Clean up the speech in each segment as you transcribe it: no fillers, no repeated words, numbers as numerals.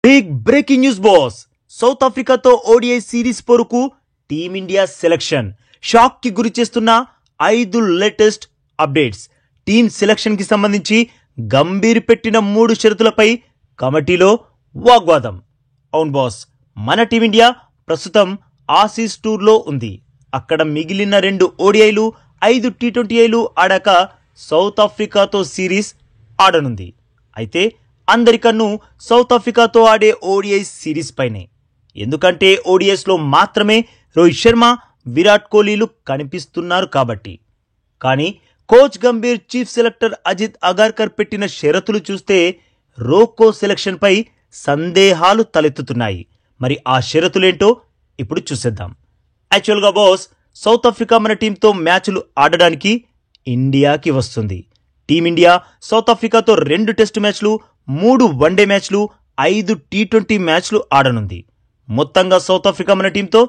Big breaking news boss. South ఆఫ్రికాతో ODI series పోరుకు team India selection shock కి గురి చేస్తున్న 5 లేటెస్ట్ అప్డేట్స్. టీమ్ సెలక్షన్ కి సంబంధించి గంభీర్ పెట్టిన 3 షరతులపై కమిటీలో వాగ్వాదం. అవును బాస్, మన టీమిండియా ప్రస్తుతం ఆసీస్ టూర్లో ఉంది. అక్కడ మిగిలిన 2 ఓడిఐలు 5 టీ20ఐలు ఆడాక సౌత్ ఆఫ్రికాతో సిరీస్ ఆడనుంది. అయితే అందరికన్ను సౌత్ ఆఫ్రికాతో ఆడే ఓడిఐ సిరీస్ పైనే. ఎందుకంటే ఓడిఐస్లో మాత్రమే రోహిత్ శర్మ, విరాట్ కోహ్లీలు కనిపిస్తున్నారు కాబట్టి. కానీ coach Gambhir, chief selector Ajit Agarkar పెట్టిన షరతులు చూస్తే రోకో సెలక్షన్ పై సందేహాలు తలెత్తుతున్నాయి. మరి ఆ షరతులేంటో ఇప్పుడు చూసేద్దాం. యాక్చువల్గా బాస్, సౌత్ ఆఫ్రికా మన టీంతో మ్యాచ్లు ఆడడానికి ఇండియాకి వస్తుంది. టీమిండియా సౌత్ ఆఫ్రికాతో 2 టెస్ట్ మ్యాచ్లు, 3 వన్డే మ్యాచ్లు, 5 టీ20 మ్యాచ్లు ఆడనుంది. మొత్తంగా సౌత్ ఆఫ్రికా మన టీంతో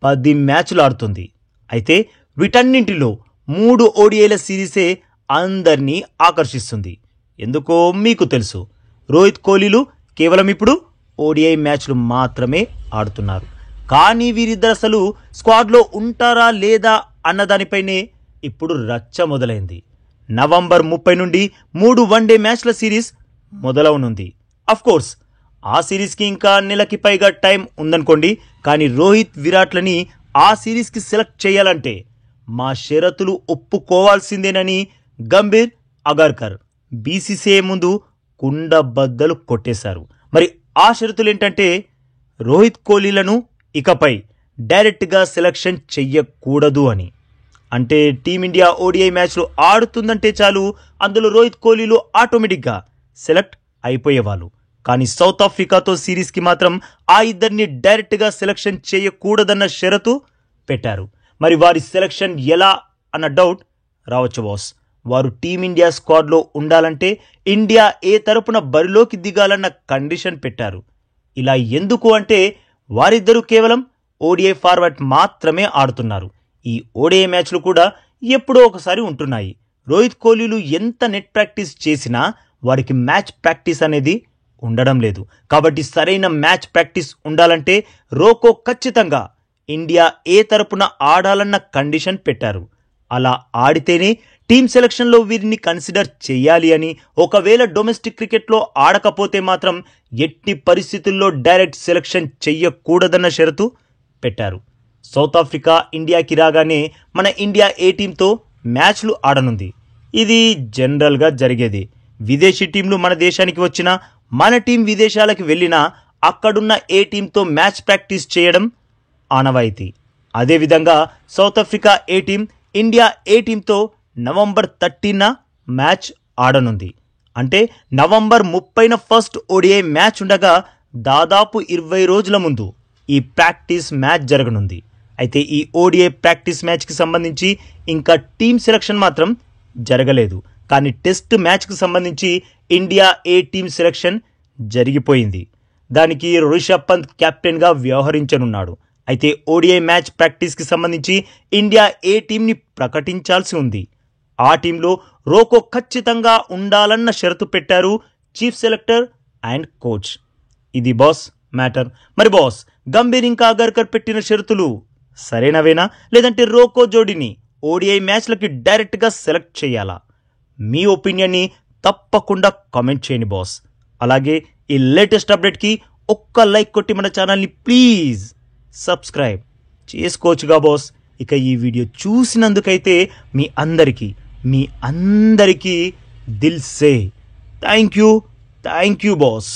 10 మ్యాచ్లు ఆడుతుంది. అయితే వీటన్నింటిలో 3 ఓడిఐల సిరీసే అందరినీ ఆకర్షిస్తుంది. ఎందుకో మీకు తెలుసు. రోహిత్ కోహ్లీలు కేవలం ఇప్పుడు ఓడిఐ మ్యాచ్లు మాత్రమే ఆడుతున్నారు. కానీ వీరిద్దరు అసలు స్క్వాడ్లో ఉంటారా లేదా అన్నదానిపైనే ఇప్పుడు రచ్చ మొదలైంది. నవంబర్ 30 నుండి 3 వన్డే మ్యాచ్ల సిరీస్ మొదలవనుంది. అఫ్కోర్స్ ఆ సిరీస్కి ఇంకా నెలకి పైగా టైం ఉందనుకోండి. కానీ రోహిత్, విరాట్లని ఆ సిరీస్కి సెలెక్ట్ చేయాలంటే మా షరతులు ఒప్పుకోవాల్సిందేనని గంభీర్, అగార్కర్ బీసీసీఐ ముందు కుండబద్దలు కొట్టేశారు. మరి ఆ షరతులు ఏంటంటే, రోహిత్ కోహ్లీలను ఇకపై డైరెక్ట్గా సెలక్షన్ చెయ్యకూడదు అని. అంటే టీమిండియా ఓడిఐ మ్యాచ్లు ఆడుతుందంటే చాలు, అందులో రోహిత్ కోహ్లీలు ఆటోమేటిక్గా సెలెక్ట్ అయిపోయేవాళ్ళు. కానీ సౌత్ ఆఫ్రికాతో సిరీస్కి మాత్రం ఆ ఇద్దరిని డైరెక్ట్గా సెలక్షన్ చేయకూడదన్న షరతు పెట్టారు. మరి వారి సెలక్షన్ ఎలా అన్న డౌట్ రావచ్చు బాస్. వారు టీమిండియా స్క్వాడ్లో ఉండాలంటే ఇండియా ఏ తరపున బరిలోకి దిగాలన్న కండిషన్ పెట్టారు. ఇలా ఎందుకు అంటే, వారిద్దరూ కేవలం ఓడిఐ ఫార్మాట్ మాత్రమే ఆడుతున్నారు. ఈ ఓడిఐ మ్యాచ్లు కూడా ఎప్పుడో ఒకసారి ఉంటున్నాయి. రోహిత్ కోహ్లీలు ఎంత నెట్ ప్రాక్టీస్ చేసినా వారికి మ్యాచ్ ప్రాక్టీస్ అనేది ఉండడం లేదు. కాబట్టి సరైన మ్యాచ్ ప్రాక్టీస్ ఉండాలంటే రోకో ఖచ్చితంగా ఇండియా ఏ తరపున ఆడాలన్న కండిషన్ పెట్టారు. అలా ఆడితేనే టీమ్ సెలక్షన్లో వీరిని కన్సిడర్ చేయాలి అని. ఒకవేళ డొమెస్టిక్ క్రికెట్లో ఆడకపోతే మాత్రం ఎట్టి పరిస్థితుల్లో డైరెక్ట్ సెలక్షన్ చెయ్యకూడదన్న షరతు పెట్టారు. సౌత్ ఆఫ్రికా ఇండియాకి రాగానే మన ఇండియా ఏ టీంతో మ్యాచ్లు ఆడనుంది. ఇది జనరల్గా జరిగేది. విదేశీ టీంలు మన దేశానికి వచ్చినా, మన టీం విదేశాలకు వెళ్ళినా అక్కడున్న ఏ టీంతో మ్యాచ్ ప్రాక్టీస్ చేయడం ఆనవాయితీ. అదేవిధంగా సౌత్ ఆఫ్రికా ఏ టీం, ఇండియా ఏ టీంతో నవంబర్ 13న మ్యాచ్ ఆడనుంది. అంటే నవంబర్ 30న ఫస్ట్ ఓడిఐ మ్యాచ్ ఉండగా దాదాపు 20 రోజుల ముందు ఈ ప్రాక్టీస్ మ్యాచ్ జరగనుంది. అయితే ఈ ఓడిఐ ప్రాక్టీస్ మ్యాచ్కి సంబంధించి ఇంకా టీమ్ సెలక్షన్ మాత్రం జరగలేదు. కానీ టెస్ట్ మ్యాచ్కి సంబంధించి ఇండియా ఏ టీమ్ సెలక్షన్ జరిగిపోయింది. దానికి రిషబ్ పంత్ కెప్టెన్గా వ్యవహరించనున్నాడు. అయితే ఓడిఐ మ్యాచ్ ప్రాక్టీస్కి సంబంధించి ఇండియా ఏ టీంని ప్రకటించాల్సి ఉంది. ఆ టీంలో రోకో ఖచ్చితంగా ఉండాలన్న షరతు పెట్టారు చీఫ్ సెలెక్టర్ అండ్ కోచ్. ఇది బాస్ మ్యాటర్. మరి బాస్, గంభీర్ ఇంకా అగార్కర్ పెట్టిన షరతులు సరైనవేనా, లేదంటే రోకో జోడీని ఓడిఐ మ్యాచ్లకి డైరెక్ట్గా సెలెక్ట్ చేయాలా? మీ ఒపీనియన్ని తప్పకుండా కామెంట్ చేయండి బాస్. అలాగే ఈ లేటెస్ట్ అప్డేట్కి ఒక్క లైక్ కొట్టి మన ఛానల్ని ప్లీజ్ సబ్స్క్రైబ్ చేసుకోవచ్చుగా బాస్. ఇక ఈ వీడియో చూసినందుకైతే మీ అందరికీ దిల్ సే థ్యాంక్ యూ బాస్.